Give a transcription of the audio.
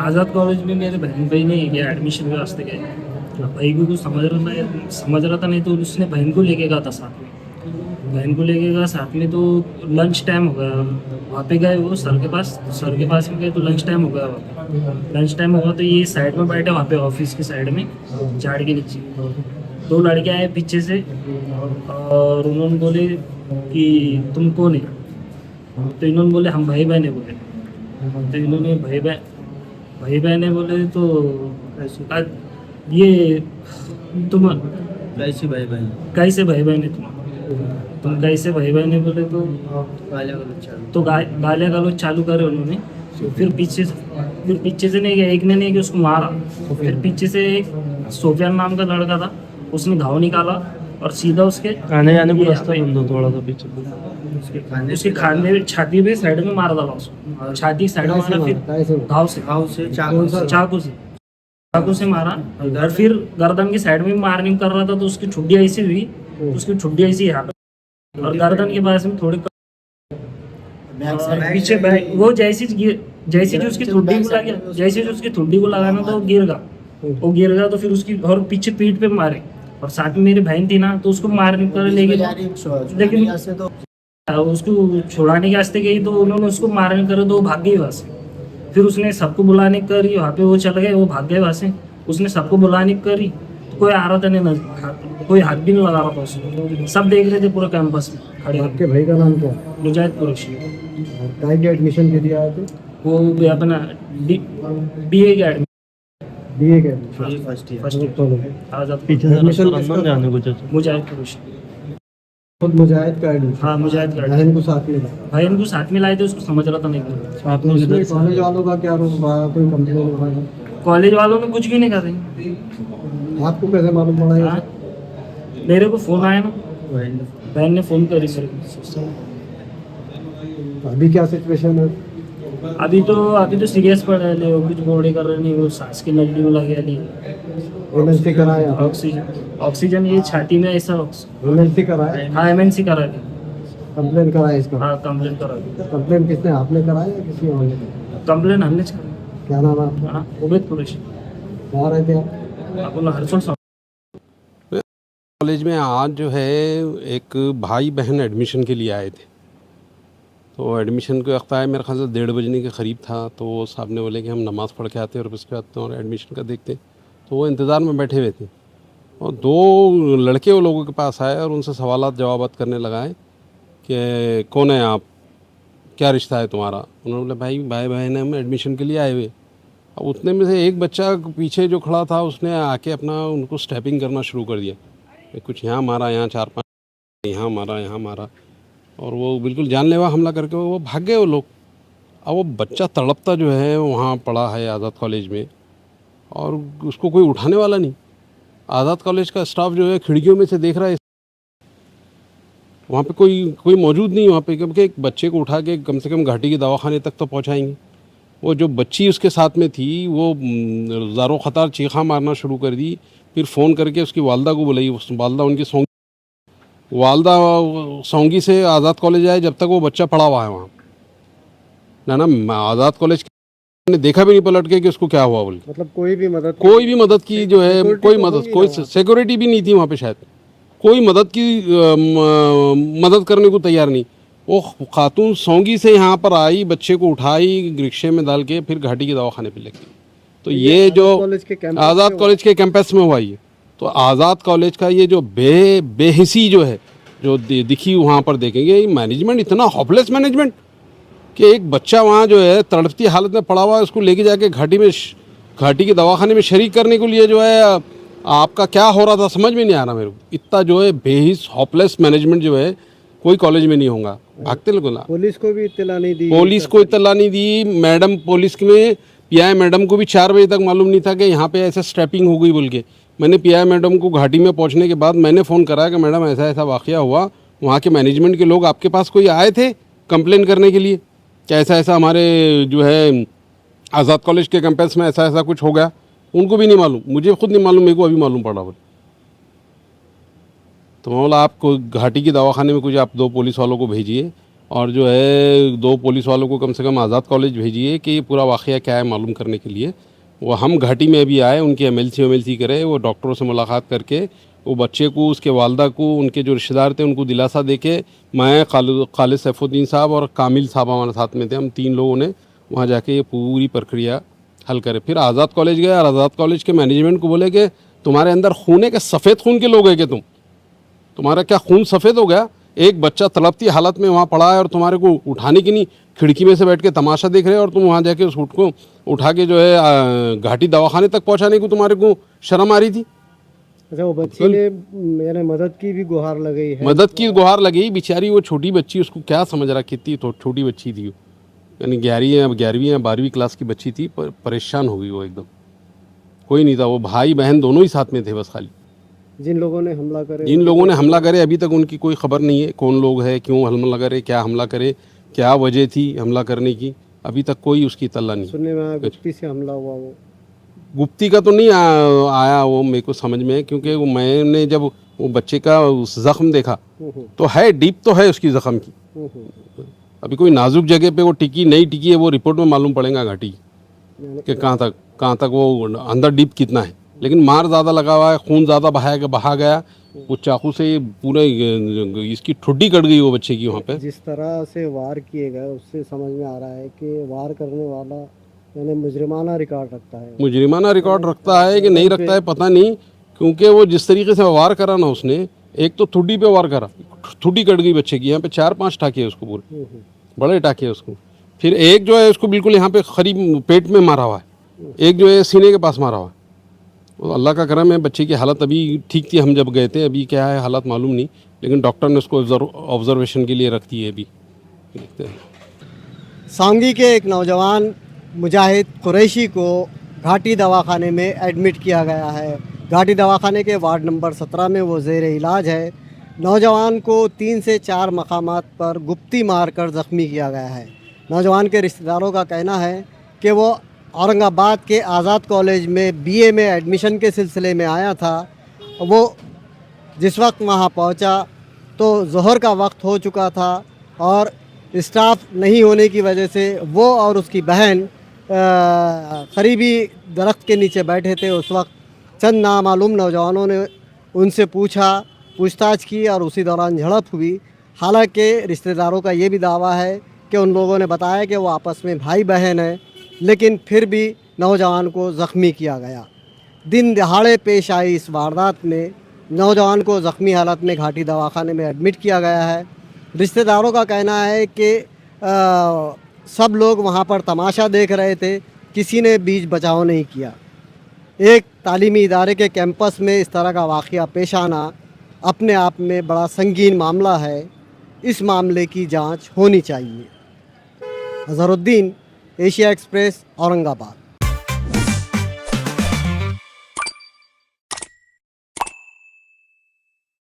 आज़ाद college में मेरे बहन भाई ने गया एडमिशन के वास्ते गए। भाई को कुछ समझ रहा था नहीं, तो उसने बहन को लेके गया था साथ में। बहन को लेके गया साथ में, तो लंच टाइम हो गया। वहाँ पे गए वो सर के पास में गए, तो लंच टाइम हो गया वहाँ पे। लंच टाइम हुआ तो ये साइड में बैठे वहाँ पे ऑफिस की साइड में झाड़ के नीचे। दो लड़के आए पीछे से और उन्होंने बोले कि तुम कौन है। तो इन्होंने बोले हम भाई बहन है बोले। तो इन्होंने भाई बहन है बोले, तो आज ये तुम कैसी भाई बहन कैसे भाई बहन है तुम कैसे भाई बहन है बोले, तो गालियाँ गलौज चालू। तो गालियाँ गलौज चालू करे उन्होंने। फिर पीछे से नहीं गया, एक ने नहीं कि उसको मारा। फिर पीछे से एक सोफियान नाम का लड़का था, उसने घाव निकाला और सीधा उसके आने जाने को ये रास्ता बंद हो थोड़ा सा पीछे। उसके खाने में छाती पे साइड में मारा था उसको। छाती साइड में मारा, फिर घाव से चाकू से मारा। और फिर गर्दन की साइड में मारने कर रहा था, तो उसकी ठुड्डी ऐसी हुई, उसकी ठुड्डी ऐसी यहाँ पे और गर्दन के पास में थोड़ी और पीछे वो जैसी जो उसकी ठुड्डी को लगा, जैसे जो उसकी ठुड्डी को लगाना था वो गिर गया। तो फिर उसकी और पीछे पीठ पे मारे। और साथ में मेरी बहन थी ना, तो उसको मारने कर लेके, लेकिन उसको छुड़ाने के रास्ते गई, तो उन्होंने उसको मारने करे तो वो भाग गई वहाँ से। फिर उसने सबको बुलाने करी, वहाँ पे वो चल गए, वो भाग गए वहाँ से। उसने सबको बुलाने करी, तो कोई आ रहा था नहीं, कोई हाथ भी नहीं लगा रहा था उसको। सब देख रहे थे पूरे कैंपस में खड़े। आपके भाई का नाम क्या है? मुजाहिद कुरैशी। काय के एडमिशन के लिए आए थे? वो भी अपना BA के एडमिशन BA के एडमिशन फर्स्ट ईयर। फर्स्ट आजाद पीछे से एडमिशन रास्ता किसका? अंदर जाने को चाचा। मुजाहिद कुरैशी। खुद मुजाहिद का एडमिशन? हाँ मुजाहिद का बहन को साथ में लाया। भाई इनको साथ में लाए थे, उसको समझ रहा था नहीं कुछ। साथ तो में इसमें किधर कॉलेज वालों का क्या रोल रहा? कोई कंप्लेन हुआ है? कॉलेज वालों ने कुछ भी नहीं कर रहे। आपको कैसे मालूम पड़ा ये? हाँ, मेरे को फोन आया ना, बहन बहन ने फोन करी मेरे को। अभी क्या सिचुएशन है? अभी तो सीरियस पड़ रहे हैं, कुछ बॉडी कर रहे नहीं, वो सांस की नली में लगे अली। MNC कराया? ऑक्सीजन ये छाती में ऐसा। MNC कराया? हाँ MNC करा दी। कंप्लेन कराया इसका? हाँ कंप्लेन करा दी। कंप्लेन किसने, आपने कराया या किसी और ने? कंप्लेन हमने करा। क्या नाम है आपका? हाँ उबैद कुरैशी। कहाँ रहते हैं आप? अपना हरसोल कॉलेज में आज जो है एक भाई बहन एडमिशन के लिए आए थे। तो एडमिशन का वक्त आया, मेरे ख्याल से 1:30 बजने के करीब था। तो वो साहब ने बोले कि हम नमाज़ पढ़ के आते हैं और उसके बाद और एडमिशन का देखते। तो वो इंतज़ार में बैठे हुए थे और 2 लड़के वो लोगों के पास आए और उनसे सवालात जवाबात करने लगाए कि कौन है आप, क्या रिश्ता है तुम्हारा। उन्होंने बोला भाई बहन है, हम एडमिशन के लिए आए हुए। अब उतने में से एक बच्चा पीछे जो खड़ा था, उसने आके अपना उनको स्टैपिंग करना शुरू कर दिया। कुछ यहाँ मारा, यहाँ 4-5 यहाँ मारा और वो बिल्कुल जानलेवा हमला करके वो भाग गए वो लोग। अब वो बच्चा तड़पता जो है वहाँ पड़ा है आज़ाद कॉलेज में और उसको कोई उठाने वाला नहीं। आज़ाद कॉलेज का स्टाफ जो है खिड़कियों में से देख रहा है, वहाँ पे कोई मौजूद नहीं वहाँ पे, क्योंकि एक बच्चे को उठा के कम से कम घाटी के दवाखाने तक तो पहुँचाएंगे। वो जो बच्ची उसके साथ में थी वो ज़ारो ख़तार चीखा मारना शुरू कर दी। फिर फ़ोन करके उसकी वालदा को बुलाई। वालदा उनकी सौंगी से आज़ाद कॉलेज आए, जब तक वो बच्चा पड़ा हुआ है वहाँ ना आज़ाद कॉलेज ने देखा भी नहीं पलट के कि उसको क्या हुआ बोल। मतलब कोई भी मदद की जो है कोई सिक्योरिटी भी नहीं थी वहाँ पे, शायद कोई मदद करने को तैयार नहीं। वो खातून सौंगी से यहाँ पर आई, बच्चे को उठाई, रिक्शे में डाल के फिर घाटी के दवाखाने पे लेके। तो ये जो आज़ाद कॉलेज के कैंपस में हुआ ये, तो आज़ाद कॉलेज का ये जो बेहिसी जो है जो दिखी वहाँ पर देखेंगे, मैनेजमेंट इतना हॉपलेस मैनेजमेंट कि एक बच्चा वहाँ जो है तड़पती हालत में पड़ा हुआ है, उसको लेके जाके घाटी के दवाखाने में शरीक करने के लिए जो है आपका क्या हो रहा था समझ में नहीं आ रहा मेरे को। इतना जो है बेहिस हॉपलेस मैनेजमेंट जो है कोई कॉलेज में नहीं होगा। भागते लोग ना, पुलिस को भी इत्तला नहीं दी? पुलिस को इत्तला नहीं दी। मैडम पुलिस में PI मैडम को भी 4 बजे तक मालूम नहीं था कि यहाँ पे ऐसा स्ट्रैपिंग हो गई बोल के। मैंने PI मैडम को घाटी में पहुँचने के बाद मैंने फ़ोन करा कि मैडम ऐसा ऐसा वाक़या हुआ, वहाँ के मैनेजमेंट के लोग आपके पास कोई आए थे कंप्लेन करने के लिए कि ऐसा ऐसा हमारे जो है आज़ाद कॉलेज के कैंपस में ऐसा ऐसा कुछ हो गया। उनको भी नहीं मालूम, मुझे खुद नहीं मालूम, मेरे को अभी मालूम पड़ा बोले। तो मैं बोला आपको घाटी की दवाखाने में कुछ आप 2 पुलिस वालों को भेजिए और जो है 2 पुलिस वालों को कम से कम आज़ाद कॉलेज भेजिए कि ये पूरा वाक़या क्या है मालूम करने के लिए। वो हम घाटी में अभी आए, उनकी एमएलसी करे, वो डॉक्टरों से मुलाकात करके वो बच्चे को, उसके वालदा को, उनके जो रिश्तेदार थे उनको दिलासा देके, मैं खालिद सैफुद्दीन साहब और कामिल साहब हमारे साथ में थे, हम 3 लोगों ने वहाँ जाके ये पूरी प्रक्रिया हल करे। फिर आज़ाद कॉलेज गए और आज़ाद कॉलेज के मैनेजमेंट को बोले कि तुम्हारे अंदर खून है कि सफ़ेद खून के लोग हैं कि तुम्हारा क्या खून सफ़ेद हो गया? एक बच्चा तड़पती हालत में वहाँ पड़ा है और तुम्हारे को उठाने की नहीं, खिड़की में से बैठ के तमाशा देख रहे हो और तुम वहाँ जाके उस ऊँट को उठा के जो है घाटी दवाखाने तक पहुँचाने को तुम्हारे को शर्म आ रही थी। अच्छा, वो बच्ची ने यानी मदद की भी गुहार लगाई है। मदद की गुहार लगी बेचारी, वो छोटी बच्ची, उसको क्या समझ रहा, कितनी छोटी बच्ची थी वो, यानी 11वीं या 12वीं क्लास की बच्ची थी, पर परेशान हो गई वो एकदम। कोई नहीं था, वो भाई बहन दोनों ही साथ में थे बस खाली। जिन लोगों ने हमला करे अभी तक उनकी कोई खबर नहीं है, कौन लोग है, क्यों हमला करे, क्या हमला करे, क्या वजह थी हमला करने की, अभी तक कोई उसकी तल्ला नहीं। सुनने में आया गुप्ती से हमला हुआ। वो गुप्ती का तो नहीं आया वो मेरे को समझ में, क्योंकि वो मैंने जब वो बच्चे का उस ज़ख्म देखा तो है, डीप तो है उसकी ज़ख्म की, अभी कोई नाजुक जगह पे वो टिकी नहीं टिकी है वो रिपोर्ट में मालूम पड़ेगा घाटी कि कहाँ तक वो अंदर डीप कितना है। लेकिन मार ज़्यादा लगा हुआ है, खून ज़्यादा बहा गया, वो चाकू से पूरे इसकी ठुड्डी कट गई वो बच्चे की वहाँ पे। जिस तरह से वार किए गए उससे समझ में आ रहा है कि वार करने वाला यानी मुजरिमाना रिकॉर्ड रखता है कि नहीं रखता है पता नहीं, क्योंकि वो जिस तरीके से वार करा ना उसने, एक तो ठुड्डी पे वार करा, ठुड्डी कट गई बच्चे की, यहाँ पे 4-5 टाके उसको, पूरे बड़े टाके उसको। फिर एक जो है उसको बिल्कुल यहाँ पे करीब पेट में मारा हुआ है, एक जो है सीने के पास मारा हुआ है। तो अल्लाह का करम है, बच्चे की हालत अभी ठीक थी हम जब गए थे, अभी क्या है हालत मालूम नहीं, लेकिन डॉक्टर ने उसको ऑब्जर्वेशन के लिए रख दी है अभी, देखते हैं। सांगी के एक नौजवान मुजाहिद कुरैशी को घाटी दवाखाने में एडमिट किया गया है। घाटी दवाखाने के वार्ड नंबर 17 में वो ज़ेर इलाज है। नौजवान को 3 से 4 मकामात पर गुप्ती मारकर ज़ख्मी किया गया है। नौजवान के रिश्तेदारों का कहना है कि वो औरंगाबाद के आज़ाद कॉलेज में बीए में एडमिशन के सिलसिले में आया था। वो जिस वक्त वहाँ पहुँचा तो ज़ोहर का वक्त हो चुका था और स्टाफ नहीं होने की वजह से वो और उसकी बहन करीबी दरख्त के नीचे बैठे थे। उस वक्त चंद नामालूम नौजवानों ने उनसे पूछताछ की और उसी दौरान झड़प हुई। हालांकि रिश्तेदारों का ये भी दावा है कि उन लोगों ने बताया कि वो आपस में भाई बहन हैं, लेकिन फिर भी नौजवान को ज़ख्मी किया गया। दिन दहाड़े पेश आई इस वारदात में नौजवान को ज़ख्मी हालत में घाटी दवाखाने में एडमिट किया गया है। रिश्तेदारों का कहना है कि सब लोग वहाँ पर तमाशा देख रहे थे, किसी ने बीच बचाव नहीं किया। एक तालीमी इदारे के कैंपस में इस तरह का वाक़या पेश आना अपने आप में बड़ा संगीन मामला है। इस मामले की जांच होनी चाहिए। Azharuddin, Asia express, Aurangabad.